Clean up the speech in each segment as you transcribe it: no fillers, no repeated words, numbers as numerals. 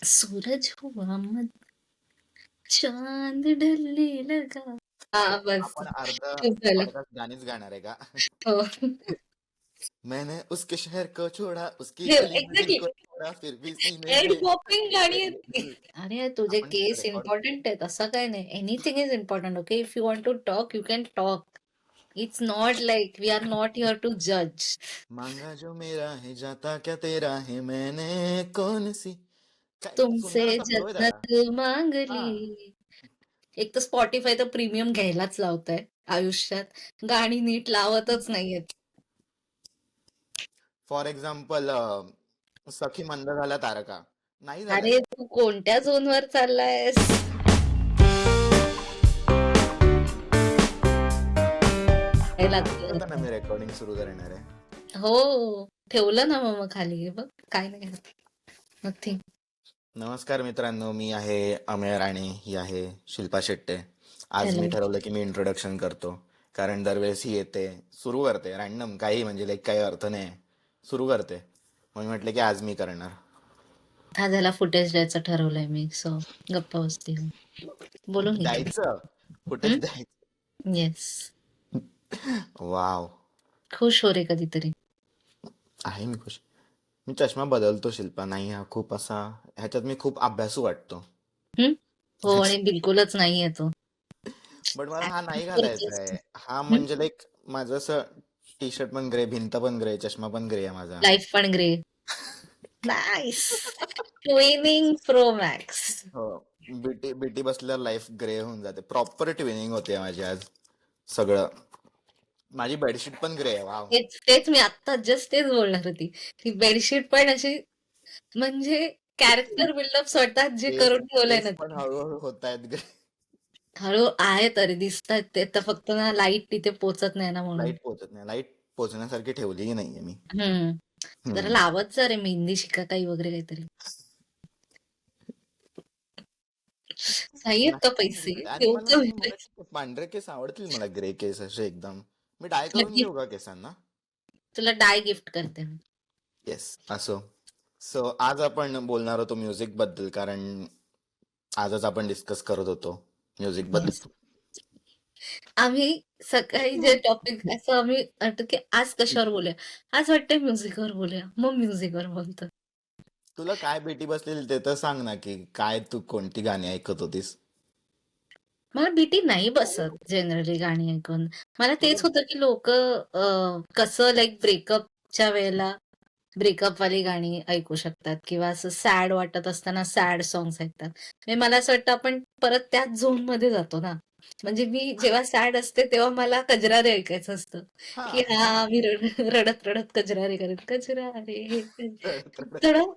सूरज हुआ मत चांद ढलने लगा. हा बस आपण अर्ध खूप झालं. पॉडकास्ट गाणीच गाणार आहे का? हो. मैंने उसके शहर को छोड़ा, उसकी हे गली में दिल एक्झॅक्टली. को छोड़ा, फिर भी सीने हेड में पॉपिंग गाणी आहेत ती. दिल. अरे तुझे आपण केस रेकॉर्ड इम्पॉर्टंट आहेत असं काही नाही. Anything is important. Okay, if you want to talk you can talk. It's not like we are not here to जज. मांगा जो मेरा है जाता क्या तेरा है मैंने कौन सी काय तुमसे सुंदर असा फ्लो आहे त्याला. जन्नत मांग हा ली. एक तर स्पॉटीफाय तर प्रीमियम घ्यायलाच लावतंय आयुष्यात. गाणी नीट लावतच नाहीयेत. फॉर एक्झाम्पल सखी मंद झाल्या तारका नाही झाल्यात. अरे तू कोणत्या झोनवर चाललायस? काय लागतंय सांगितलं होतं ना आता. मी रेकॉर्डिंग सुरू करणार आहे. हो, ठेवलं ना मग खाली. हे बघ काय नाही नथिंग. नमस्कार मित्रांनो, मी आहे अमेय राणे, ही आहे शिल्पा शेट्टे. आज मी हॅलो. ठरवलं की मी इंट्रोडक्शन करतो, कारण दरवेळेस ही येते, सुरू करते रॅन्डम काही, म्हणजे लाईक काही अर्थ नाही, सुरू करते. मग मी म्हटलं की आज मी करणार. हा झाला फुटेज द्यायचं ठरवलंय मी. सो गप्पा बसते. बोलून घे. द्यायचं फुटेज द्यायचं. येस. वाव, खुश हो रे कधीतरी. आहे मी खुश. मी चष्मा बदलतो शिल्पा, नाही हा खूप असा, ह्याच्यात मी खूप अभ्यासू वाटतो. हम्म? हो आणि बिलकुलच नाहीये तो. बट मला हा नाही घालायचा करतोस आहे. तू. हा म्हणजे लाईक माझं असं टी शर्ट पण ग्रे, भिंत पण ग्रे, चष्मा पण ग्रे आहे माझा. लाईफ पण grey. Nice. Twinning pro max. हो, बीटी बीटी बसल्यावर लाईफ ग्रे होऊन जाते. प्रॉपर ट्विनिंग होते माझी आज. सगळं, माझी बेडशीट पण ग्रे आहे. वाव. तेच तेच मी आत्ता जस्ट तेच बोलणार होती. ती बेडशीट पण अशी म्हणजे कॅरेक्टर बिल्डअप स्वतःच जे केस करून ठेवलंय केस ना पण ते. हळूहळू होत आहेत ग्रे. हळू आहे तरी दिसतात ते तर फक्त ना लाईट तिथे पोचत नाही ना म्हणून. लाईट पोचत नाही, लाईट पोचण्यासारखी ठेवलीही नाहीये मी. जरा हम्म. लावत जा रे मेहंदी शिका काही वगैरे काहीतरी. नाहीयेत का पैसे नाही, आणि देऊ का मला मी पैसे? मला पांढरे केस आवडतील, मला ग्रे केस असे एकदम. मी डाय तुला करून घेऊ गिफ्ट का केसांना? तुला डाय गिफ्ट करते मी. येस, असो. सो आज आपण बोलणार होतो म्युझिक बद्दल, कारण आजच आपण डिस्कस करत होतो म्युझिक येस. बद्दल. आम्ही सकाळी जे टॉपिक असं आम्ही वाटतं की आज कशावर बोलूया. आज वाटतंय म्युझिकवर बोलूया. मग म्युझिकवर बोलतो. तुला काय बेटी बसलेली ते तर सांग ना, की काय तू कोणती गाणी ऐकत होतीस? मला भीती नाही बसत जनरली गाणी ऐकून. मला तुला तेच होतं की लोकं कसं लाइक ब्रेकअपच्या वेळेला ब्रेकअपवाली गाणी ऐकू शकतात किंवा असं सॅड वाटत असताना सॅड सॉन्ग्स ऐकतात. म्हणजे मला असं वाटतं आपण परत त्याच झोनमध्ये जातो ना. म्हणजे मी जेव्हा सॅड असते तेव्हा मला कजरारे ऐकायचं असतं, हा. की हां, मी रडत कजरारे करेन. कजरारे रडत रडत. थोडं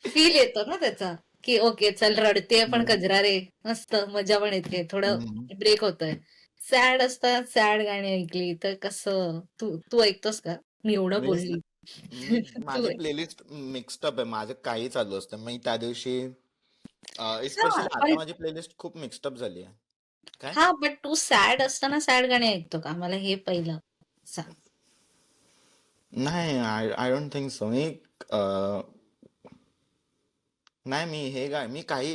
फील येतो ना त्याचा, की ओके चल रडतेय पण हम्म. कजरारे मस्त मजा पण येते. थोडं हम्म. ब्रेक होतोय. सॅड असतात, सॅड गाणी ऐकली तर कसं तू तू ऐकतोस का? मी एवढं मी बोलली. तू माझी ऐक प्लेलिस्ट मिक्स्ड अप आहे. माझं काही चालू असतं. मी त्या दिवशी हां, स्पेशली आता पण माझी प्लेलिस्ट खूप मिक्स्ड अप झाली आहे. काय? हां, बट तू सॅड असताना सॅड गाणी ऐकतो का? मला हे पहिलं सांग. नाही, I I don't think so. अं, नाही,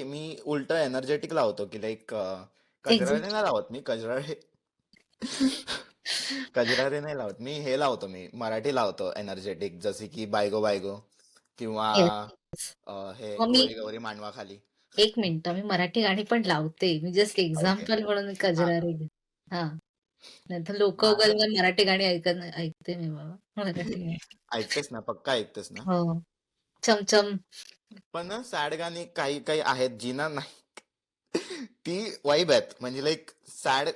मी उलट एनर्जेटिक लावतो, की लाईक कजरारे नाही लावत मी. कजरारे नाही लावत मी. हे लावतो, मी मराठी लावतो एनर्जेटिक, जसे की बायगो बायगो, किंवा येस, येस. हे मग मी गौरी गौरी मांडवा खाली. 1 मिनिट मी मराठी गाणी पण लावते. मी जस्ट ओके. एक्झाम्पल म्हणून हा. कजरारे हां. नाहीतर लोकं माझं उगाच मराठी गाणी ऐकत नाही. ऐकते मी बाबा मराठी गाणी. ऐकतेस ना, पक्का ऐकतेस ना. हो. चमचम. पण ना सॅड गाणी काही काही आहेत जी ना नाही, ती वाईब आहेत. म्हणजे लाईक सॅड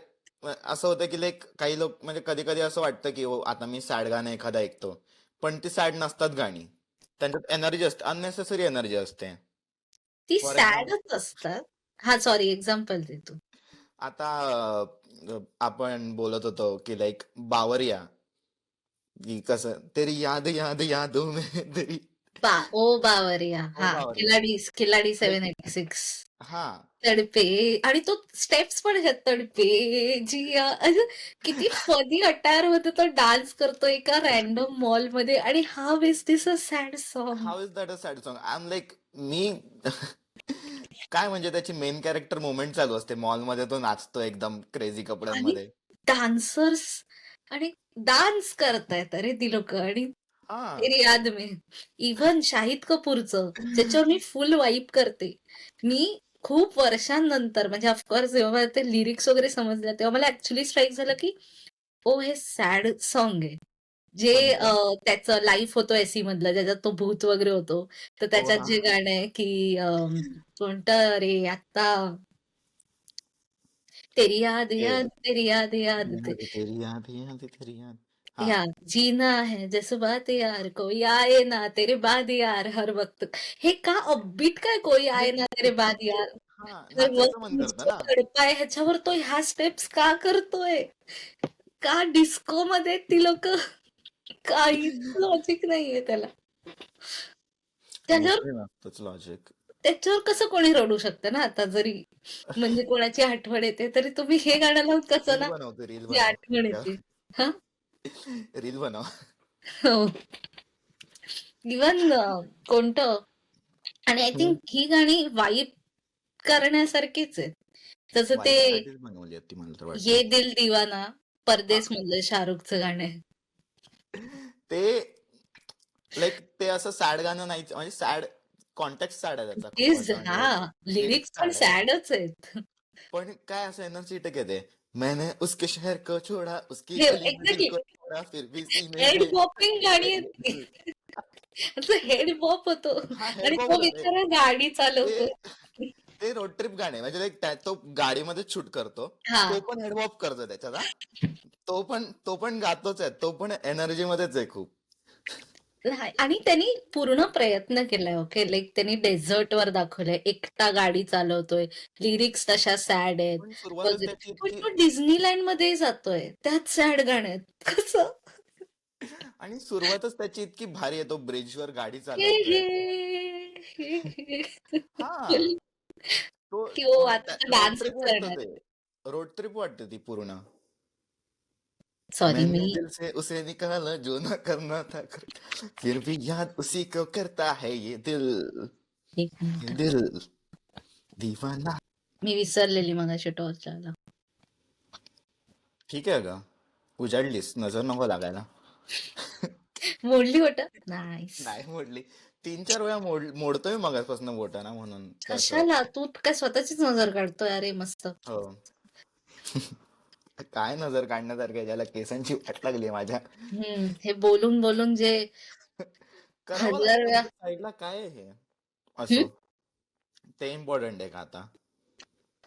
असं होतं की लाईक काही लोक, म्हणजे कधी कधी असं वाटतं की हो आता मी सॅड गाणं एखादं ऐकतो, पण ती सॅड नसतात गाणी. त्यांच्यात एनर्जी असते, अननेसेसरी एनर्जी असते. ती फॉर एक्झाम्पल, सॅडच असतात. हां, सॉरी एक्झाम्पल दे तू. आता आपण बोलत होतो की लाईक बावरिया, की कसं तेरी याद याद यादों में तेरी ओ बावरिया. ओ हां, बावरिया. खिलाडी लाइक 786. हां. तडपे आणि तो स्टेप्स पण आहेत तडपे जिया असं किती फनी अटायर मध्ये तो डान्स करतो एका रॅन्डम मॉलमध्ये आणि how is this a sad song. How is that a sad song? I am like मी काय म्हणजे त्याची मेन कॅरेक्टर मोमेंट चालू असते मॉलमध्ये, तो नाचतो एकदम क्रेझी आणि कपड्यांमध्ये. डान्सर्स आणि डान्स करतायत अरे ती लोक आणि हा. तेरी याद में इव्हन शाहिद कपूरचं ज्याच्यावर मी फुल वाईब करते. मी खूप वर्षांनंतर म्हणजे ऑफकोर्स जेव्हा मला ते लिरिक्स वगैरे समजले तेव्हा मला ऍक्च्युली स्ट्राईक झालं की ओ हे सॅड सॉन्ग आहे. जे कोणतं? त्याचं लाईफ होतो एसी मधलं ज्याच्यात तो भूत वगैरे होतो. तर ओ त्याच्यात हा. जे गाणं आहे की कोणतं रे आता ए तेरी याद याद ते याद तेरी याद याद तेरी याद. हा. या जीना है जज्बात यार कोई आए ना तेरे बाद यार हर वक्त. हे का अपबीट काय कोई आए ना तेरे बाद ते यार हा हर नाचायचं वक्त मन करतं मुझको ना. तडपाय ह्याच्यावर तो ह्या स्टेप्स का करतोय. का डिस्को मध्ये ती लोक काहीच लॉजिक नाहीये त्याला. त्याच्यावर लिटरली नसतंच लॉजिक. त्याच्यावर कसं कोणी रडू शकतं ना आता जरी म्हणजे कोणाची आठवण येते तरी तुम्ही हे गाणं लावून कसं रील ना बनवतो, रील जी बनव आठवण त्याच्यावर. येते. हा रील बनव. हो इवन कोणतं आणि आय हम्म. थिंक ही गाणी वाईब करण्यासारखीच आहेत. तसं ते वाईबसाठीच बनवली आहेत ती, मला तर वाटते. ये दिल दिवाना हा. परदेस मधलं शाहरुखचं गाणं आहे. ते लाईक ते असं सॅड गाणं नाही, म्हणजे सॅड कॉन्टेक्स्ट सॅड आहे त्याचा खूप प्लीज असं, म्हणजे हा लाईक लिरिक्स लिरिक्स पण सॅड आहेत. सॅडच आहेत. पण काय असं एनर्जेटिक आहे ते. मैंने उसके शहर को छोड़ा, उसकी हे गली में दिल एक्झॅक्टली को छोड़ा, फिर भी सीने हेड में बॉपिंग गाणी है आहेत ये ती. दिल. असं हेड बॉप होतो हा, हेड आणि बॉब तो होतं ते. बिचारा गाडी चालवतो. ते ते रोड ट्रिप गाणे, म्हणजे लाईक तो गाडीमध्ये शूट करतो, हा तो पण हेडवॉप करतो त्याच्यात हा. तो पण गातोच आहे, तो पण एनर्जी मध्येच आहे खूप. नाही आणि त्यांनी पूर्ण प्रयत्न केलाय ओके लाईक त्यांनी डेझर्ट वर दाखवलंय एकटा गाडी चालवतोय लिरिक्स तशा सॅड आहेत पण सुरुवातच वगैरे त्याची पण इतकी, तो डिझनीलँड मध्ये जातोय त्यात सॅड गाणं आहेत कसं आणि सुरुवातच त्याची इतकी भारी आहे, तो ब्रिजवर गाडी हे चालवतोय. हे हा. तो की हो म्हणजे आता तर रोड डान्सच ट्रिप वाटतं करणार ते. रोड ट्रिप वाटते ती पूर्ण. सॉरी मी मैंने दिल से उसे निकाला जो ना करना था फिर भी याद उसी को करता है ये दिल. एक ये मिनिट दिल दीवाना. मी विसरलेली मगाशी टॉर्च लावायला. ठीक आहे का, उजाडलीस, नजर नको लागायला. मोडली वाटत नाईस. नाही मोडली. 3-4 वेळा मोडतोय मगाचपासून बोटाना, म्हणून कसं. कशाला तू काय स्वतःचीच नजर काढतोय अरे मस्त. हो. काय नजर काढण्यासारखं आहे, ज्याला केसांची वाट लागली माझ्या. हे बोलून बोलून जे करावं हजार लागतं वेळा म्हणजे साईडला काय आहे हे हम्म? असं. ते इम्पॉर्टंट आहे का आता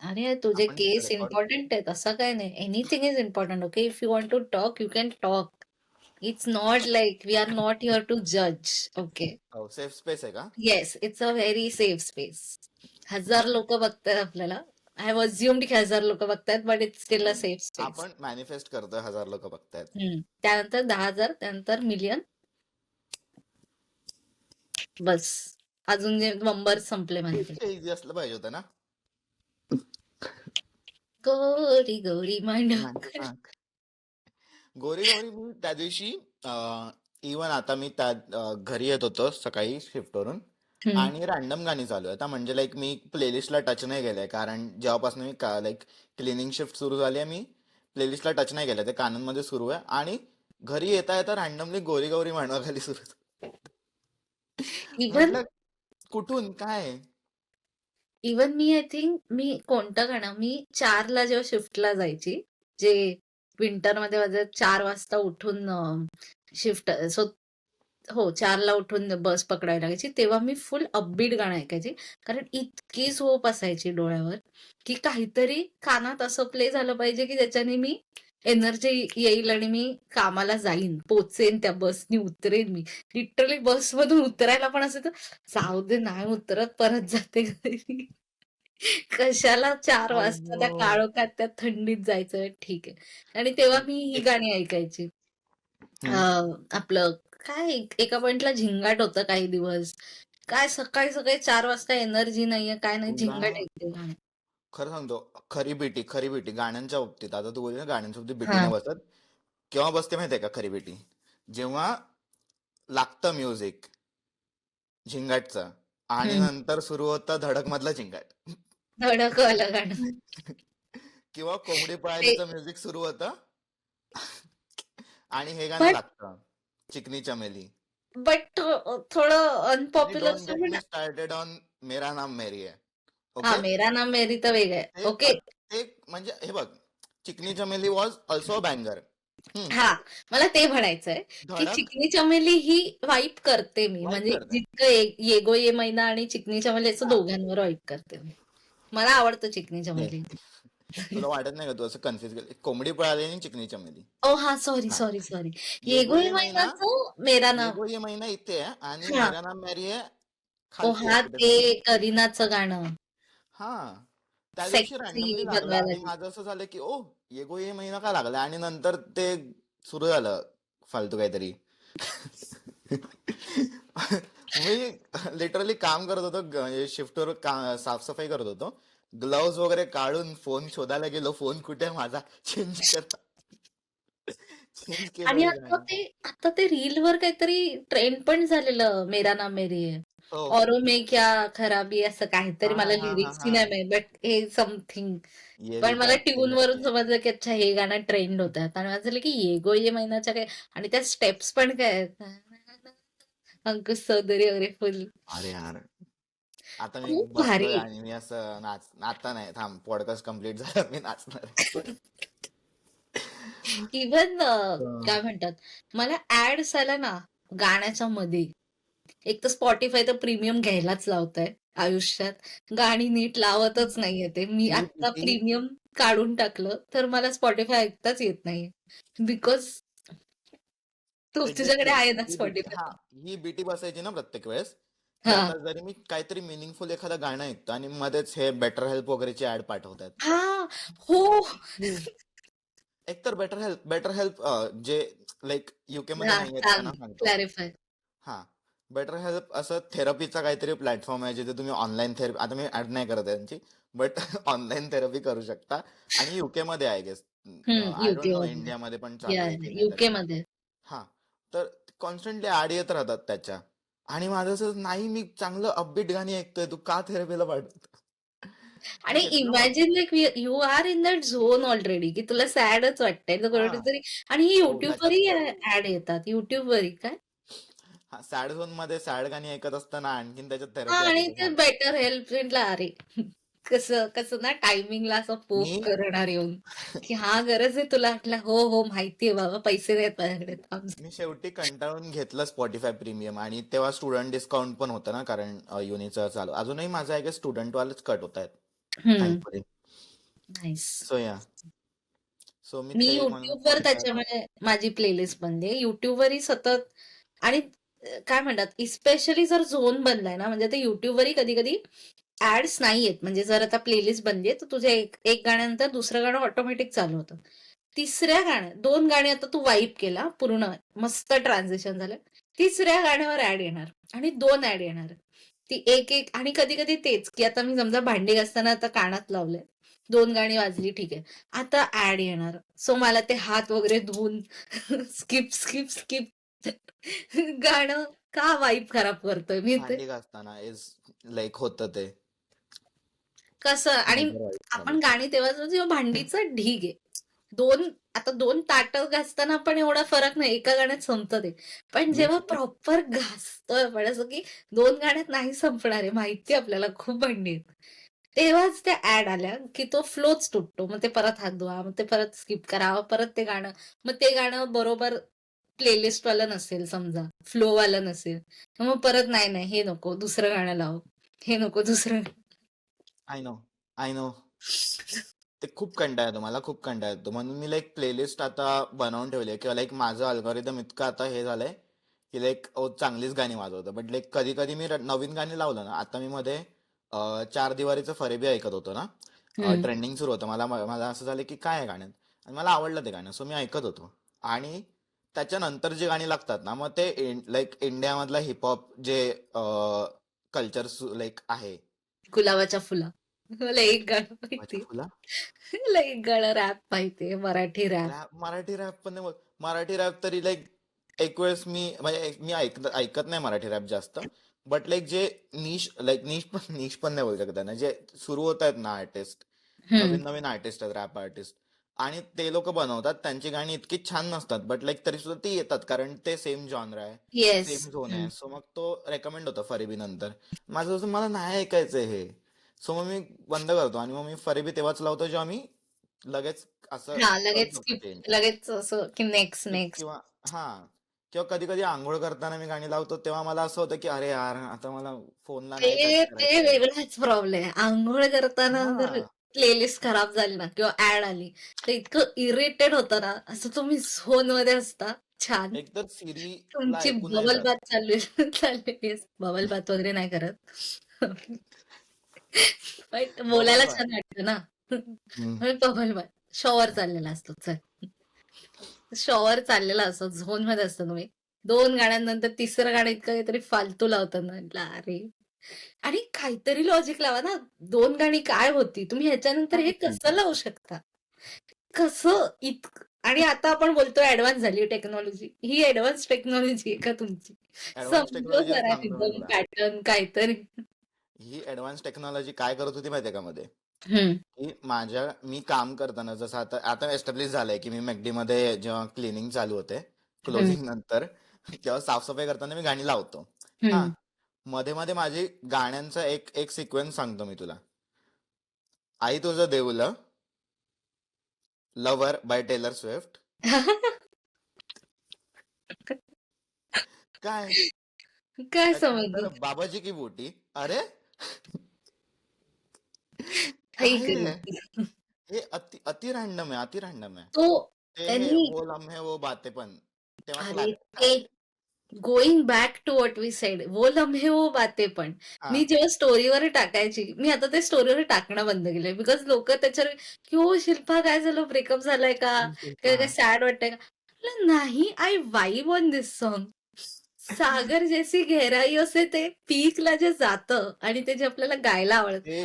अरे तुझे आपण केस रेकॉर्ड. इम्पॉर्टंट आहेत असं काय नाही anything is important okay if you want to talk you can talk it's not like we are not here to जज ओके सेफ स्पेस आहे का? Yes it's a very safe space. 1000 लोक बघतात आपल्याला आय हॅव अज्युम्ड की 1000 लोक बघतात but it's steel a safe space. आपण मॅनिफेस्ट करतोय 1000 लोक बघतायत. त्यानंतर 10,000 त्यानंतर मिलियन बस अजून जे नंबर संपले माझे. इझी असलं पाहिजे होतं ना. गोरी गोरी मांड गोरी गौरी मी त्या दिवशी, इवन आता मी त्या घरी येत होतो सकाळी शिफ्टवरून, आणि रॅन्डम गाणी चालू आहे आता, म्हणजे लाईक मी प्लेलिस्टला टच नाही केलंय, कारण जेव्हापासून मी लाईक क्लिनिंग शिफ्ट सुरू झाली आहे, मी प्लेलिस्टला टच नाही केलंय, ते कानांमध्ये सुरू आहे. आणि घरी येता येता रॅन्डमली गोरी गौरी मांडवाखाली सुरू. इव्हन म्हटलं कुठून काय. इवन मी आय थिंक मी कोणतं गाणं मी 4ला जेव्हा शिफ्टला जायची जे विंटरमध्ये माझं 4 वाजता उठून शिफ्ट सो हो 4ला उठून बस पकडायला लागायची तेव्हा मी फुल अपबीट गाणं ऐकायची कारण इतकी झोप असायची डोळ्यावर की काहीतरी कानात असं प्ले झालं पाहिजे की ज्याच्याने मी एनर्जी येईल आणि मी कामाला जाईन पोचेन त्या बसनी उतरेन मी लिटरली बसमधून उतरायला पण असं तर जाऊ दे नाही उतरत परत जाते घरी. कशाला 4 वाजता त्या अय्यो. काळोखात त्या थंडीत जायचं ठीक आहे आणि तेव्हा मी ही गाणी ऐकायची. हम्म. आपलं काय एका पॉइंटला झिंगाट होतं काही दिवस. काय सकाळी-सकाळी 4 वाजता एनर्जी नाहीये, काय नाही, तुला झिंगाट येते गाणं. खरं सांगतो, खरी बेटी गाण्यांच्या बाबतीत, आता तू बोलली ना गाण्यांच्या बाबतीत बेटी हां. नाही बसत. केव्हा बसते माहितीये का खरी बेटी? जेव्हा लागतं म्युझिक झिंगाटचं आणि हं. नंतर सुरू होतं धडक मधलं झिंगाट. धडकवालं गाणं. किंवा कोंबडी ते पळालीचं म्युझिक सुरू होतं आणि हे गाणं बट लागतं, चिकनी चमेली. बट थोडं आणि अनपॉप्युलर डोंट गेट पण मी स्टार्टेड ऑन मेरा नाम मेरी है. हां, ओके. मेरा नाम मेरी तर वेगळं आहे. ते ओके. ते म्हणजे हे बघ, चिकनी चमेली वॉज ऑल्सो बँगर. हां, मला ते म्हणायचंय, की धडक चिकनी चमेली ही वाइब करते मी. वाईब म्हणजे करते. जितकं ये गो ये मैना आणि चिकनी चमेली याचं हा दोघांवर वाइब करते मी. मला आवडतं चिकनी नाही, चमेली. तुला वाटत नाही का तू असं कन्फ्युज केलं? कोंबडी पळाली आणि चिकनी चमेली. ओह! हां, सॉरी, हा सॉरी, सॉरी. ये ये गो गो ये ये मैना, मैनाचं मेरा ये नाम गो ये मैना इथे आहे आणि हां. मेरा नाम मेरी आहे ओह! खालती आहे हां, ते कुठेतरी. करीनाचं गाणं. हा त्या दिवशी सेक्सी रॅन्डमली लागला बनवायला आणि लागली. माझं असं झालं की ओ ये गो ये महिना का लागला आणि नंतर ते सुरू झालं फालतू काहीतरी. मी लिटरली काम करत होतो, शिफ्टवर साफसफाई करत होतो. ग्लव्स वगैरे काढून फोन शोधायला गेलो, फोन कुठे आहे माझा, चेंज केला. चेंज केलं आणि मी आता गाणं. ते आता ते रीलवर काहीतरी ट्रेंड पण झालेलं, मेरा नाम मेरी है. हो. औरों में क्या खराबी असं काहीतरी हा मला हा हा लिरिक्स हा नाही माहीत बट हे समथिंग. ये भी पण मला बात सही ट्यूनवरून है. समजलं की अच्छा हे गाणं ट्रेंड होतं. आणि मला झालं की ये गो ये मैनाच्या काय आणि त्या स्टेप्स पण काय आहेत. अंकुश चौधरी वगैरे फुल अरे यार, आता मी खूप बसलोय भारी. आणि मी असं आता नाही, थांब, पॉडकास्ट कम्प्लीट झाला मी नाचणार आहे. इव्हन हं. काय म्हणतात, मला ॲड्स आल्या ना गाण्याच्या मध्ये, एक तर Spotify तर प्रीमियम घ्यायलाच लावतंय आयुष्यात. गाणी नीट लावतच नाहीये ते. मी ही आत्ता भीती प्रीमियम काढून टाकलं, तर मला Spotify ऐकताच येत नाहीये. बिकॉज तुझ्याकडे एक्झॅक्टली आहे ना ही भीती, हा, Spotify? ही भीती बसायची ना प्रत्येक वेळेस, की हां. आता जरी मी काहीतरी मिनिंगफुल एखादं गाणं ऐकतो आणि मध्येच हे बेटर हेल्प वगैरेची ऍड पाठवतात. हां. हो. एकतर बेटर हेल्प जे लाईक युके मध्ये हां, नाही आहेत सांग त्यांना सांगतो. क्लॅरिफाय. हा, बेटर हेल्प असं थेरपीचा काहीतरी प्लॅटफॉर्म आहे जिथे तुम्ही ऑनलाईन थेरपी, आता मी ऍड नाही करत आहे त्यांची, बट ऑनलाईन थेरपी करू शकता. आणि युके मध्ये आहे गेस. आय डोंट नो यूकेमध्ये. इंडियामध्ये पण चालू या, आहे की नाही त्याचं. यूकेमध्ये. हा, तर कॉन्स्टंटली ऍड येत राहतात त्याच्या. आणि माझं असं नाही, मी चांगलं अपबीट गाणी ऐकतोय, तू का थेरपीला पाठवतो? आणि ठीक आहे, तुला imagine like you are in that zone already, की तुला सॅडच वाटतंय. तर हा कुठेतरी आणि ही ओलाच्या YouTubeवरही थ्रू. ॲड येतात. YouTubeवरही काय? हा, सॅड झोन मध्ये सॅड गाणी ऐकत असताना आणखीन त्याच्यात हां थेरपी आणि आली तर ते सांग. बेटर हेल्पला अरे, कसं कसं ना टायमिंगला असं पोक मी करणार येऊन, की हां, गरज आहे तुला? म्हटलं, "हो, हो, माहिती आहे बाबा, पैसे नाहीत माझ्याकडे, थांब." मी शेवटी कंटाळून घेतलं स्पॉटीफाय प्रीमियम आणि तेव्हा स्टुडंट डिस्काउंट पण होतं ना, कारण युनिचं चालू अजूनही माझं आहे की स्टुडंट वालेच कट होत आहेत हं, थँकफुली. नाईस. सो या, सो मी मी ते म्हणून YouTubeवर स्पॉटीफाय. त्याच्यामुळे माझी प्लेलिस्ट बनली आहे. YouTubeवरही सतत आणि काय म्हणतात स्पेशली जर झोन बनलाय ना, म्हणजे ते YouTubeवरही कधी-कधी ॲड्स नाहीयेत. म्हणजे जर आता प्लेलिस्ट बनली आहे, तर तुझ्या एक गाण्यानंतर दुसरं गाणं ऑटोमॅटिक चालू होतं. तिसऱ्या गाण्यात 2 गाणी आता तू वाइब केला पूर्ण, मस्त ट्रान्झिशन झालं. तिसऱ्या गाण्यावर ॲड येणार आणि 2 ॲड येणार. ती एक-एक आणि कधी-कधी तेच, की आता मी समजा भांडी घासताना आता कानात लावलंय. 2 गाणी वाजली ठीक आहे. आता ॲड येणार. सो मला ते हात वगैरे धुवून स्किप, स्किप, स्किप गाणं का वाइब खराब करतोय मी ते भांडी घासताना इज लाईक होतं ते कसं आणि मेजर वाईफ मध्ये. आपण गाणी तेव्हा जेव्हा भांडीचं ढीग आहे. 2 आता 2 ताटं घासताना पण एवढा फरक नाही. एका गाण्यात संपतं ते. पण मी जेव्हा प्रॉपर घासतोय आपण असं की 2 गाण्यात नाही संपणार आहे. माहिती आहे आपल्याला खूप भांडी आहेत. तेव्हाच त्या ॲड आल्या, की तो फ्लोच तुटतो. मग ते परत हात धुवा, मग ते परत स्किप करा, परत ते गाणं. मग ते गाणं बरोबर प्लेलिस्टवालं नसेल समजा, फ्लोवालं नसेल. तर मग परत नाही, नाही हे नको दुसरं गाणं लाव. हे नको दुसरं आय नो, आय नो, ते खूप कंटाळा येतो, मला खूप कंटाळा येतो. म्हणून मी लाईक प्लेलिस्ट आता बनवून ठेवली आहे किंवा लाईक माझं अल्गोरिदम इतकं आता हे झालंय की लाईक चांगलीच गाणी वाजवतं. बट लाईक कधी कधी मी नवीन गाणी लावलं ना, आता मी मध्ये चार दिवारीचं फरेबी ऐकत होतो ना, हं. ट्रेंडिंग सुरू होतं. मला मला असं झालं की काय आहे गाण्यात, आणि मला आवडलं ते गाणं, सो मी ऐकत होतो. आणि त्याच्यानंतर जी गाणी लागतात ना, मग ते लाईक इंडियामधला हिपहॉप जे कल्चर लाईक आहे. गुलाबाच्या फुला. मला एक गाणं माझ्या माहिती फुला मला एक गाणं रॅप माहितीये, मराठी रॅप. मराठी रॅप पण नाही मराठी रॅप तरी लाईक एक वेळेस मी ऐकत नाही मराठी रॅप जास्त. बट लाईक जे नीश पण नाही बोलू शकत ना, जे सुरू होत आहेत ना आर्टिस्ट, हं. नवीन नवीन आर्टिस्ट आहेत रॅप आर्टिस्ट, आणि ते लोक बनवतात त्यांची गाणी इतकी छान नसतात, बट लाईक तरी सुद्धा ती येतात कारण ते सेम जॉनर आहे, येस. सेम झोन हं. आहे. सो मग तो रेकमेंड होता फरेबी नंतर. माझं असं मला नाही ऐकायचंय हे. सो मग मी बंद करतो आणि मग मी फरेबी तेव्हाच लावतो जेव्हा मी लगेच असं हां, करू लगेच शकतो स्किप चेंज. लगेच असं की नेक्स्ट, नेक्स्ट. किंवा हा किंवा कधी कधी आंघोळ करताना मी गाणी लावतो तेव्हा मला असं होतं की अरे यार आता मला फोनला नाही टच ते करायचंय. वेगळाच प्रॉब्लेम आहे. अंघोळ करताना जर हा प्लेलिस्ट खराब झाली ना किंवा ॲड आली, तर इतकं इरिटेट होतं ना, असं तुम्ही झोनमध्ये असता. छान. एक तर सिरी ला तुमची ऐकून नाही बबल जात. बाथ चाललेली आहे. बबल बाथ वगैरे नाही करत. पण बबल बोलायला बाथ. छान वाटतं ना. हम्म. म्हणून बबल बाथ. शॉवर चाललेला असतो. चल. शॉवर चाललेला असतो. झोनमध्ये असता तुम्ही. 2 गाण्यांनंतर तिसरं गाणं इतकं काहीतरी फालतू लावतात ना, म्हटलं अरे! आणि काहीतरी लॉजिक लावा ना. 2 गाणी काय होती? तुम्ही ह्याच्यानंतर काय हे होती? कसं लावू शकता? कसं आणि आता आपण बोलतोय ॲडव्हान्स झाली टेक्नॉलॉजी. ही ॲडव्हान्स टेक्नॉलॉजी आहे का तुमची? ऍडव्हान्स समजव टेक्नॉलॉजी जरा सांगतो मी रिदम, तुला. पॅटर्न काहीतरी. ही ऍडव्हान्स टेक्नॉलॉजी काय करत होती माहितीये का मध्ये, हं, की मी काम करताना जसं आता आता एस्टॅब्लिश झालंय की मी मॅकडी मध्ये जेव्हा क्लिनिंग चालू होते, हं, क्लोजिंग नंतर तेव्हा साफसफाई करताना मी गाणी लावतो. हा, हं. मध्ये मध्ये माझी गाण्यांचा एक एक सिक्वेन्स सांगतो मी तुला. आई तुझं देऊलं, लव्हर बाय टेलर स्विफ्ट. काय काय त्याच्यानंतर समजलं? बाबाजी की बोटी. अरे आई काय गं! आहे हे? अति अति रॅन्डम आहे, अति रॅन्डम आहे. तो ते हे त्यांनी वो लम्हे वो बातें पण तेव्हा अरे क्लास ते काय. Going back to what we said, वो लम्हे वो बातें पण. हा मी जेव्हा स्टोरीवर टाकायची, मी आता ते स्टोरीवर टाकणं बंद केलंय. बिकॉज लोकं त्याच्यावर, की "हो शिल्पा काय झालं? ब्रेकअप झालाय का? काय काय शिल्पा. सॅड वाटतंय का?" म्हटलं नाही, I vibe on this song. सागर जैसी गहराइयों से ते पीकला जे जातं आणि ते जे आपल्याला गायला आवडतं. ते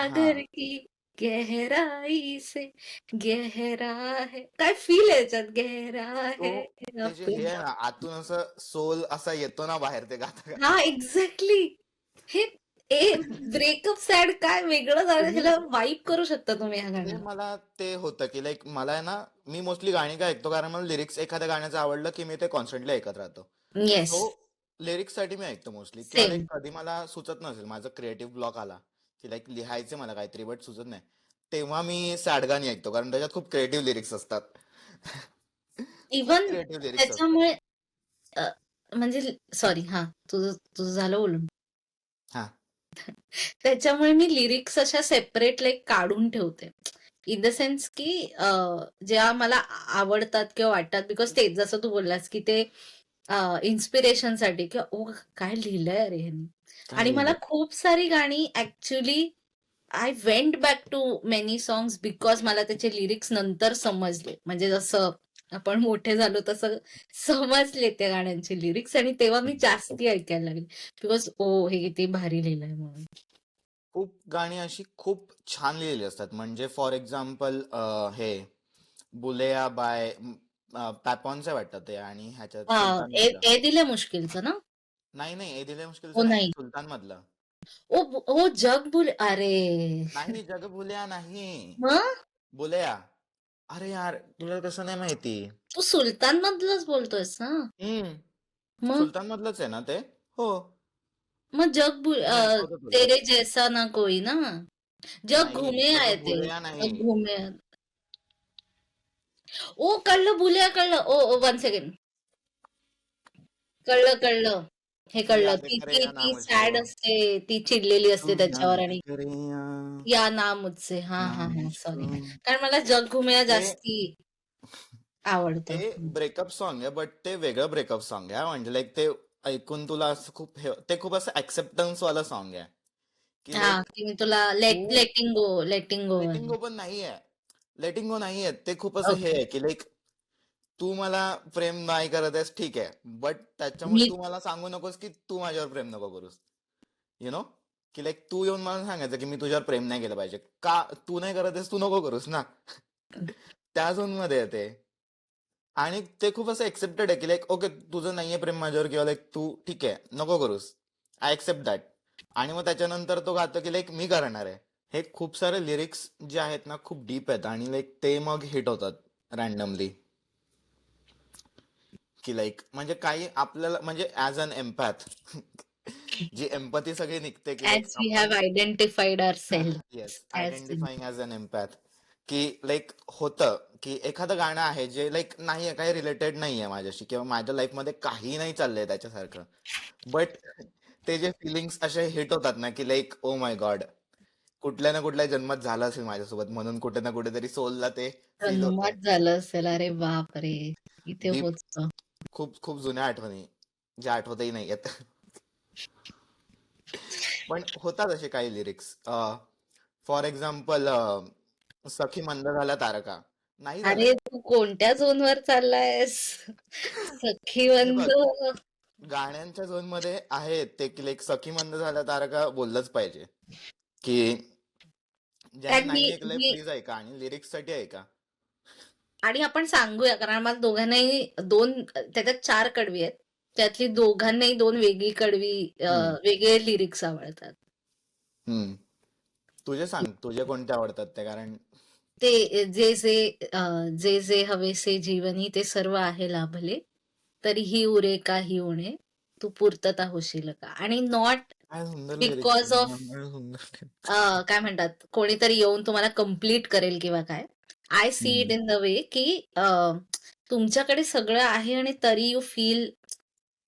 हा सागर की गहराई से गहरा है. काय फील आहे याच्यात गहरा तो है ते जे हे आहे अपना. ना आतून असं सोल असा येतो ना बाहेर ते गाता हां, गाता. एक्झॅक्टली. हे ब्रेकअप सॅड काय वेगळं झालं, तुम्ही ह्याला वाइब करू शकता तुम्ही ह्या ते गाण्याला. मला ते होतं की लाईक मला आहे ना, मी मोस्टली गाणी काय ऐकतो कारण मला लिरिक्स एखाद्या गाण्याचं आवडलं की मी ते कॉन्स्टंटली ऐकत राहतो. येस, सो लिरिक्स साठी मी ऐकतो मोस्टली, किंवा लाईक सेम. कधी मला सुचत नसेल, माझा क्रिएटिव्ह ब्लॉक आला की लाईक लिहायचे मला काहीतरी बट सुचत नाही, तेव्हा मी सॅड गाणी ऐकतो कारण त्याच्यात खूप क्रिएटिव्ह लिरिक्स असतात. खूप इव्हन क्रिएटिव्ह लिरिक्स असतात. त्याच्यामुळे अ, म्हणजे सॉरी हां, तुझं तुझं झालं बोलून. हा. त्याच्यामुळे मी लिरिक्स अशा सेपरेट लाइक काढून ठेवते. इन द सेन्स की जेव्हा मला आवडतात किंवा वाटतात बिकॉज ते जसं तू बोललास की ते इन्स्पिरेशनसाठी किंवा ओह! काय लिहिलंय अरे ह्यानी. काय आणि मला लिहिलंय. खूप सारी गाणी actually I went back to many songs because मला त्याचे लिरिक्स नंतर समजले. म्हणजे जसं आपण मोठे झालो तसं समजले त्या गाण्यांचे लिरिक्स आणि तेव्हा मी जास्ती ऐकायला लागले. बिकॉज ओह! हे किती भारी लिहिलंय म्हणून. खूप गाणी अशी खूप छान लिहिलेली असतात, म्हणजे फॉर एक्झाम्पल हे बुलेया बाय पॅपॉनचे वाटतं ते, आणि ह्याच्यात सुलतान ए मधलं. ए दिले मुश्किलचं ना? नाही नाही, ए दिले ओ मुश्किलचं नाही, नाही. सुलतान मधलं. ओ जग भूल अरे! नाही, जग बुलेया नाही, मग? बुलेया. अरे यार तुला कसं नाही माहिती. तू सुलतान मधलंच बोलतोयस ना? हम्म. मग सुलतान मधलंच आहे ना ते. हो. मग जग भूल मी ऐकवतो तुला. तेरे जैसा ना कोई ना? जग नाही, घुमे जग आहे ते. बुलेया नाही. जग घुमे. ओ कळलं बुलिया कळलं. ओ 1 सेकंड. कळलं, कळलं. हे तू कळलं. याद ती करे ती या ना ती मुझको, सॅड असते. ती चिडलेली तू असते त्याच्यावर याद आणि करे या या ना मुझसे. हां, ना हां, हां. मुझको. सॉरी. कारण मला जग घुमया ते जास्ती आवडतं. ते ब्रेकअप सॉन्ग आहे, बट ते वेगळं ब्रेकअप सॉन्ग आहे, म्हणजे लाईक ते ऐकून तुला असं खूप ते खूप असं ऍक्सेप्टन्स वाला सॉन्ग आहे की हां, लाईक की मी तुला तू लेटिंग गो, लेटिंग गो लेटिंग वाली. गो पण नाहीये. लेटिंग गो नाहीये, ते खूप असं हे ओके. आहे की लाईक तू मला प्रेम नाही करत आहेस ठीक आहे, बट त्याच्यामुळे मी तू मला सांगू नकोस की तू माझ्यावर प्रेम नको करूस. यु नो, की लाईक तू येऊन मला सांगायचं की मी तुझ्यावर प्रेम नाही केलं पाहिजे का? तू नाही करत आहेस, तू नको करूस ना. त्या झोन मध्ये येते. आणि ते खूप असं एक्सेप्टेड आहे की लाईक ओके, तुझं नाहीये प्रेम माझ्यावर, किंवा लाईक तू ठीक आहे नको करूस, आय एक्सेप्ट दॅट. आणि मग त्याच्यानंतर तो गातो की लाईक मी करणार आहे. हे खूप सारे लिरिक्स जे आहेत ना खूप डीप आहेत, आणि लाईक ते मग हिट होतात रॅन्डमली. की लाईक म्हणजे काही आपल्याला म्हणजे ऍज अन एम्पॅथ जी एम्पॅथी सगळी निघते की लाईक ॲज वी आपण have identified ourselves yes as identifying as an empath, की लाईक होतं की एखादं गाणं आहे जे लाईक नाहीये, काही रिलेटेड नाहीये माझ्याशी, किंवा माझ्या लाईफमध्ये काही नाही चाललंय त्याच्यासारखं, बट ते जे फिलिंग्स असे हिट होतात ना की लाईक ओ माय गॉड, कुठल्या ना कुठल्या जन्मात झालं असेल माझ्यासोबत, म्हणून कुठे ना कुठेतरी सोलला ते फील होतंय. जन्मात झालं असेल. अरे बापरे! इथे डीप, पोहोचतो. खूप खूप जुन्या आठवणी ज्या आठवतही नाही येत. पण होतात असे काही लिरिक्स. फॉर एक्झाम्पल, सखी मंद झाल्या तारका नाही झाल्यात. अरे तू कोणत्या झोनवर चाललायस? हे बघ, सखीवंद. गाण्यांच्या झोन मध्ये आहे ते की लाईक सखी मंद झाल्या तारका बोललंच पाहिजे, की ज्यांनी कारण नाही ऐकलंय प्लीज ऐका, आणि लिरिक्स साठी ऐका. आणि आपण सांगूया, कारण आम्हाला दोघांनाही त्याच्यात 4 कडवी आहेत. त्यातली दोघांनाही 2 वेगळी कडवी हम्म. वेगळे लिरिक्स आवडतात. हम्म. तुझे सांग, तुझे कोणते आवडतात ते, कारण ते जे जे हवेसे जीवनी ते सर्व आहे लाभले, तरीही उरे काही उणे, तू पूर्तता होशील का? आणि नॉट काय सुंदर लिरिक्स, बिकॉज ऑफ सुंदर. काय म्हणतात, कोणीतरी येऊन तुम्हाला कंप्लीट करेल किंवा काय. I see it hmm. In the way की तुमच्याकडे सगळं आहे आणि तरी you feel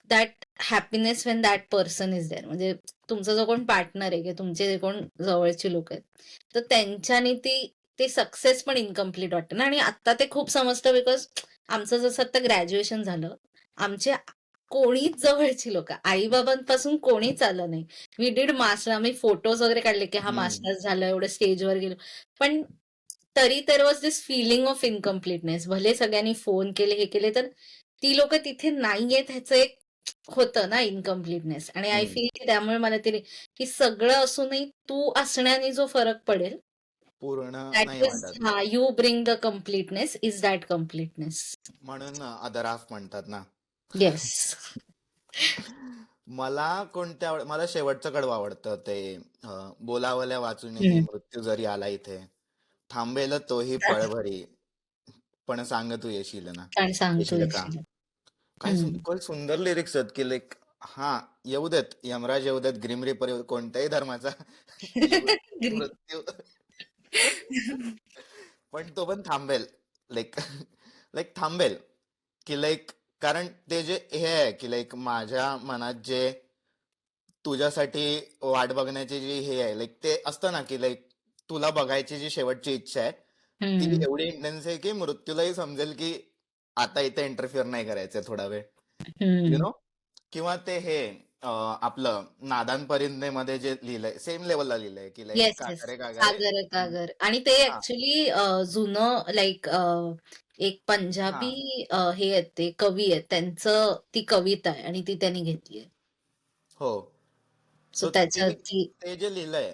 that happiness when that person is there. म्हणजे तुमचा जो कोण पार्टनर आहे किंवा तुमचे जे कोण जवळची लोक आहेत, तर त्यांच्यानी ते सक्सेस पण इनकम्प्लीट वाटतं ना. आणि आता ते खूप समजतं, बिकॉज आमचं जसं आता ग्रॅज्युएशन झालं, आमचे कोणीच जवळची लोक, आई बाबांपासून कोणीच आलं नाही. वी डीड मास्टर, आम्ही फोटोज वगैरे काढले की हा हम्म. मास्टर्स झालं, एवढं स्टेजवर गेलो, पण तरी there was this feeling of incompleteness. भले सगळ्यांनी फोन केले, हे केले, तर ती लोक तिथे नाहीयेत ह्याचं एक होतं ना इनकम्प्लीटनेस. आणि आय हम्म. फील की त्यामुळे मला ते की सगळं असूनही तू असण्याने जो फरक पडेल, पूर्ण दॅट नाही इज, वाटत. हा, you bring the completeness, is that completeness. म्हणून अदर हाफ म्हणतात ना. येस. मला मला शेवटचं कडवं आवडतं ते, बोलावल्या वाचूनही मृत्यू जरी आला इथे, थांबेल तोही पळभरी, पण सांग तू येशील ना, आणि सांगतो येशील का? येशील. काय सुंदर लिरिक्स आहेत की लाईक, हा, येऊ देत यमराज, येऊ देत ग्रीम रिपर, येऊ देत कोणत्याही धर्माचा येऊ देत मृत्यू, पण तो पण थांबेल. लाईक लाईक थांबेल, की लाईक, कारण ते जे हे आहे की लाईक माझ्या मनात जे तुझ्यासाठी वाट बघण्याची जी हे आहे, लाईक ते असतं ना की लाईक तुला बघायची जी शेवटची इच्छा आहे, ती हम्म. एवढी इंटेन्स आहे की मृत्यूलाही समजेल की आता इथे इंटरफिअर नाही करायचंय थोडा वेळ. यु हम्म. नो, किंवा ते हे, आपलं नादान परिंदे मध्ये जे लिहिलंय सेम लेवलला लिहिलंय की लाईक येस, येस. कागरे कागरे. कागर कागर. आणि ते हा. ऍक्च्युली जुनं लाईक एक हा. पंजाबी हे आहेत, ते कवी आहेत, त्यांचं ती कविता आहे आणि ती त्यांनी घेतली आहे. हो. सो सो त्याच्यात ती. ते जे लिहिलंय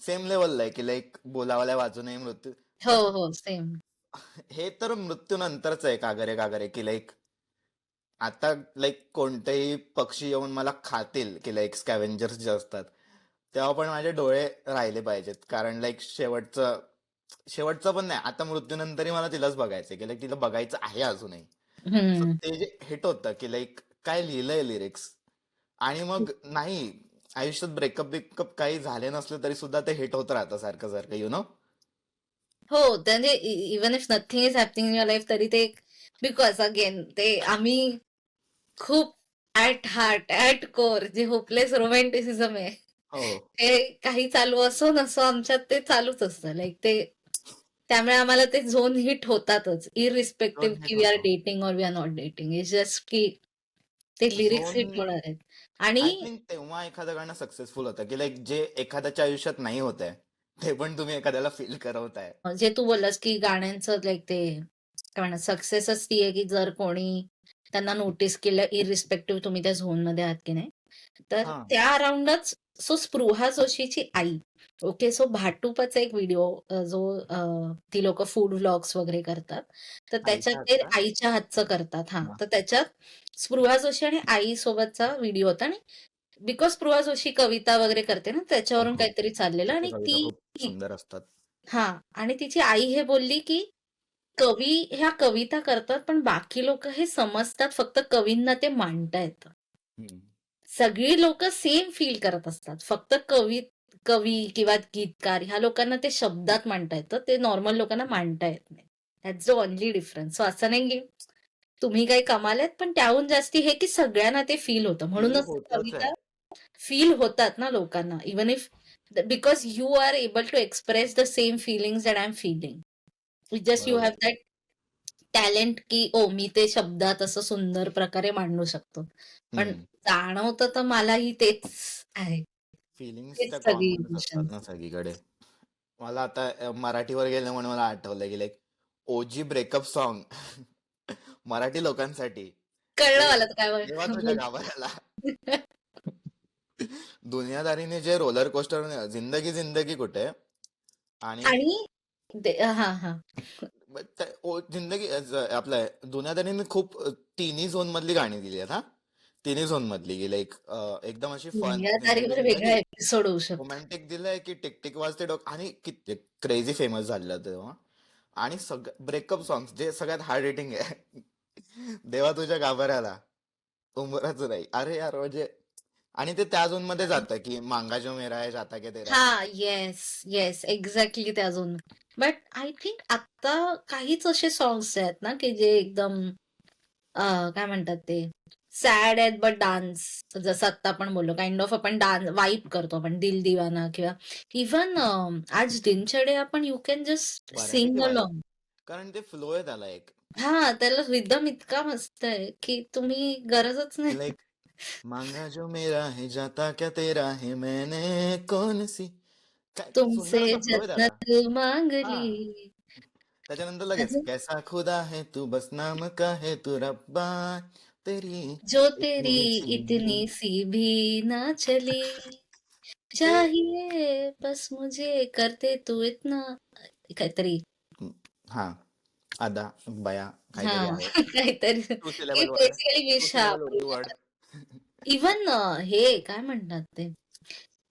सेम लेवलला आहे की लाईक बोलावल्या वाचूनही मृत्यू, हो, पण हो, सेम. हे तर मृत्यू नंतरच आहे कागरे कागरे, की लाईक आता लाईक कोणतेही पक्षी येऊन मला खातील, की लाईक स्कॅव्हेंजर्स जे असतात, तेव्हा पण माझे डोळे राहिले पाहिजेत, कारण लाईक शेवटचं शेवटचं पण नाही, आता मृत्यूनंतरही मला तिलाच बघायचंय, की लाईक तिला बघायचं आहे अजूनही. सो हम्म. ते जे हिट होतं की लाईक काय लिहिलंय लिरिक्स. आणि मग नाही, आयुष्यात ब्रेकअप बिकअप काही झाले नसले तरी सुद्धा ते हिट होत राहतं सारखं सारखं, यु नो. हो, म्हणजे even if nothing is happening in your life, तरी ते, बिकॉज अगेन ते आम्ही खूप ऍट हार्ट, ऍट कोर, जे होपलेस रोमॅन्टिसिझम आहे, हो. ते काही चालू असो नसो आमच्यात ते चालूच असतं. लाईक ते, त्यामुळे आम्हाला ते झोन हिट होतातच, इरिस्पेक्टिव्ह झोन की हिट वी आर होतो. डेटिंग और we are not dating. It's just की ते लिरिक्स झोन, हिट होणार आहेत. आणि आय थिंक तेव्हा एखादं गाणं सक्सेसफुल होतं की लाईक जे एखाद्याच्या आयुष्यात नाही होत आहे, ते पण तुम्ही एखाद्याला फील करवताय. जे तू बोललास की गाण्यांचं लाईक ते काय म्हणतात सक्सेसच ती आहे, की जर कोणी त्यांना नोटीस केलं इर्रिस्पेक्टिव्ह तुम्ही त्या झोनमध्ये आहात की नाही. तर हां. त्या अराउंडच सो स्पृहा जोशीची आई. ओके. सो भाटुपाचा एक व्हिडिओ जो ती लोकं फूड व्लॉग्स वगैरे करतात. तर त्याच्यात आईच्या ते हातचा? आईच्या हातचं करतात. हां. हां. तर त्याच्यात स्पृहा जोशी आणि आईसोबतचा व्हिडिओ होता आणि बिकॉज स्पृहा जोशी कविता वगैरे करते ना, हो, त्याच्यावरून हो. काहीतरी चाललेलं तिच्या आणि कविता ती खूप सुंदर असतात. हां. आणि तिची आई हे बोलली, की कवी ह्या कविता करतात, पण बाकी लोकं हे समजतात फक्त कवींना ते मांडता येतं. हं. सगळी लोकं सेम फील करत असतात. फक्त कवी किंवा गीतकार ह्या लोकांना ते शब्दात मांडता येतं. ते नॉर्मल लोकांना मांडता येत नाही. That's the only difference. So असं नाही, की तुम्ही काही कमाल आहेत, पण त्याहून जास्ती हे, की सगळ्यांना ते फील होतं. फील म्हणूनच त्या होतच आहे. कविता फील होतात ना लोकांना. Even if because you are able to express the same feelings that I am feeling. Just you have बरोबर. दॅट टॅलेंट, की मी ते शब्दात असं सुंदर प्रकारे मांडू शकतो. पण हं. जाणवतं तर मलाही तेच आहे. फीलिंग्स तेच त्या सगळी कॉमनच असतात इमोशन्स. ना सगळीकडे. मला आता मराठीवर गेल्यामुळे मला आठवलं की लाइक ओजी ब्रेकअप सॉन्ग मराठी लोकांसाठी कळलं ते मला तर काय तेव्हा तुझ्या बोल गाभाऱ्याला दुनियादारीने जे रोलर कोस्टर जिंदगी जिंदगी कुठे आणि आणि हां, हां. जिंदगी आपलं दुनियादारीने खूप तिन्ही झोन मधली गाणी दिली आहेत हा. तिन्ही झोन मधली गेली एक एकदम अशी फन जिंदगी दुनियादारीवर वेगळा जिंदगी एपिसोड होऊ शकतो. रोमॅन्टिक दिलंय की टिक टिक वाजते डोक आणि किती क्रेझी फेमस झालेलं तेव्हा. आणि सगळं ब्रेकअप सॉंग जे सगळ्यात हार्ड रेटिंग आहे देवा तुझ्या गाभाऱ्याला उंबराच नाही अरे यार म्हणजे आणि ते त्या झोन मध्ये जातं की मांगा जो मेरा है जाता के तेरा है. हां, येस, येस. एक्झॅक्टली ते अजून. बट आय थिंक आता काहीच असे सॉन्ग्स आहेत ना, की जे एकदम काय म्हणतात ते सॅड आहेत बट डान्स जसं आत्ता आपण बोललो काइंड ऑफ आपण डान्स वाइब करतो आपण दिल दिवाना किंवा इव्हन आज दिनचर्या आपण यू कॅन जस्ट बऱ्यापैकी सिंग वाईब अलोंग. कारण ते फ्लो आहे त्याला एक हां, त्याला रिदम इतका मस्त आहे, की तुम्ही गरजच नाही. लाईक मांगा जो मेरा है जाता क्या तेरा है मैंने कौन सी काय तुमसे सुंदर असा फ्लो आहे त्याला. जन्नत मांग हा ली. त्याच्यानंतर लगेच अजून कैसा खुदा है तू बस नाम का है तू रब्बा तेरी जो तेरी इतनी सी इतनी सी भी ना चली. ते चाहिए बस मुझे करते तू इतना काहीतरी हा अदा बया काहीतरी हां, आहे काहीतरी टू हे सिलेबल बेसिकली टू विश सिलेबल उर्दू वर्ड. इव्हन हे काय म्हणतात ते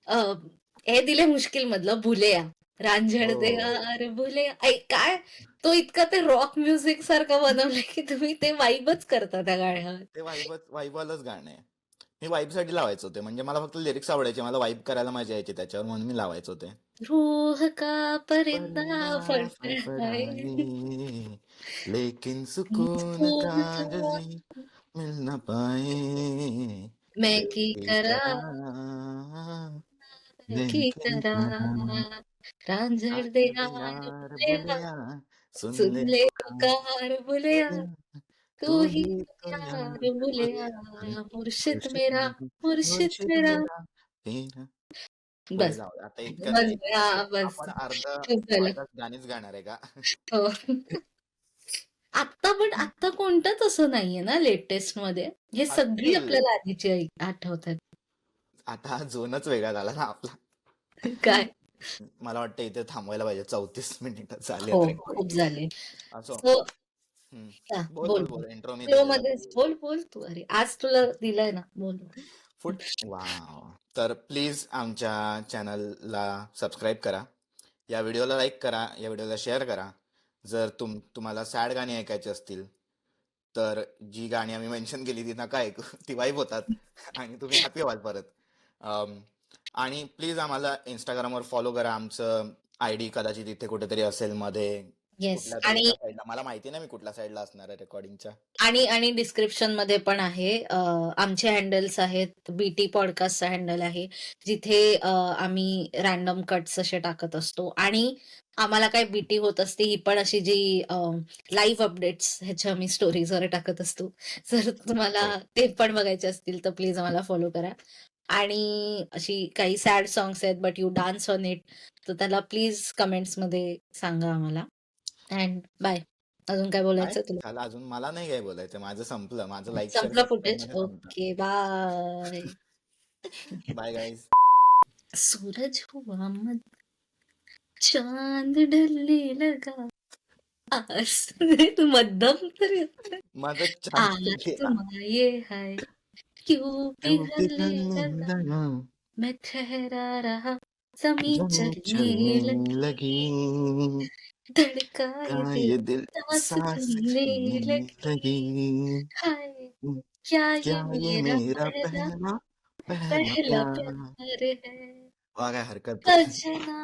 अ, हे दिले मुश्किल मधलं भुलेया. रांझण हो दे यार भुलेया. काय तो इतका ते रॉक म्युझिक सारखं बनवलंय, की तुम्ही ते वाइबच करता त्या गाण्यावर. ते वाईबवालंच गाणं आहे. मी वाईबसाठी लावायचं होते म्हणजे मला फक्त लिरिक्स आवडायचे मला वाईब करायला मजा यायची त्याच्यावर म्हणून मी लावायचं होते. रूह का परिंदा परिंदा फड़फड़ाए फड़फड़ाए लेकिन सुकून का सुकून का जजी मिल न पाए मैं दिल की की करा तरह दिल की की करा तरह रांझण दे आजा दे यार यार भुलेया बुलिया सुन सुन ले ले पुकार पुकार भुलेया बुलिया तू तू ही ही तो तो यार यार भुलेया बुलिया मुर्शिद मुर्शिद मेरा मेरा मुर्शिद मुर्शिद मेरा मेरा तेरा पुढे बस जाऊ आता इतक्यात बस हां, बस आपण अर्धा खूप झालं. अर्धा गाणीच गाणार आहे का. हो. आत्ता कोणतंच असं नाहीये ना लेटेस्टमध्ये. हे सगळी असतील आपल्याला आधीची आठवतात. आता हा झोनच वेगळा झाला ना आपला. काय? मला वाटतं इथे थांबवायला पाहिजे 34 मिनिटं झाली हो, आहेत खूप रेकॉर्डिंग. झाले. असो. सो हम्म. बोल बोल, बोल बोल. बोल इंट्रो मी दिलेला फ्लोमध्येच बोल तू. अरे, आज तुला दिलंय ना, बोल. Foot wow. तर प्लीज आमच्या चॅनलला सबस्क्राईब करा, या व्हिडिओला लाईक करा, या व्हिडिओला शेअर करा. जर तुम्हाला सॅड गाणी ऐकायची असतील तर जी गाणी आम्ही मेन्शन केली ती नका ऐकू ती वाईब होतात आणि तुम्ही हॅपी व्हाल परत. अम, आणि प्लीज आम्हाला इंस्टाग्रामवर फॉलो करा. आमचं आय डी कदाचित इथे कुठेतरी असेल मध्ये येस कुठल्या तरी आणि एका साईडला मला माहिती नाही मी कुठल्या साईडला असणार आहे रेकॉर्डिंगच्या. आणि डिस्क्रिप्शनमध्ये पण आहे. आमचे हँडल्स आहेत. बीटी पॉडकास्टचा हँडल आहे. जिथे आम्ही रँडम कट्स असे टाकत असतो आणि आम्हाला काय बीटी होत असते ही पण अशी जी लाईव्ह अपडेट्स ह्याच्या आम्ही स्टोरीज वगैरे टाकत असतो. जर तुम्हाला हो ते पण बघायचे असतील तर प्लीज आम्हाला फॉलो करा. आणि अशी काही सॅड सॉंग्स आहेत but you dance on it तर त्याला प्लीज कमेंट्समध्ये सांगा आम्हाला. And bye. अजून काय काय बोलायचं तुला? झालं अजून? मला नाही काय बोलायचं. माझं संपलं. माझं लाईक शेअर संपलं सबस्क्राईब फुटेज? मध्ये संपलं. Okay, bye. Bye guys. सूरज हुआ मद चांद ढलने लगा तू मध्यम तर येतोय. माझा चान्स तर आज गेला. तुम ये है क्यों क्यों पिघलने पिघलने लगा लगा, मैं ठहरा रहा जमीन जमीन चलने चलने लगी लगी, धड़का का ये दिल ये दिल सांस सांस लेने लेने लगी लगी। हाय क्या क्या ये ये मेरा मेरा पहला पहला पहला पहला प्यार? प्यार है वा, काय हरकत. सजना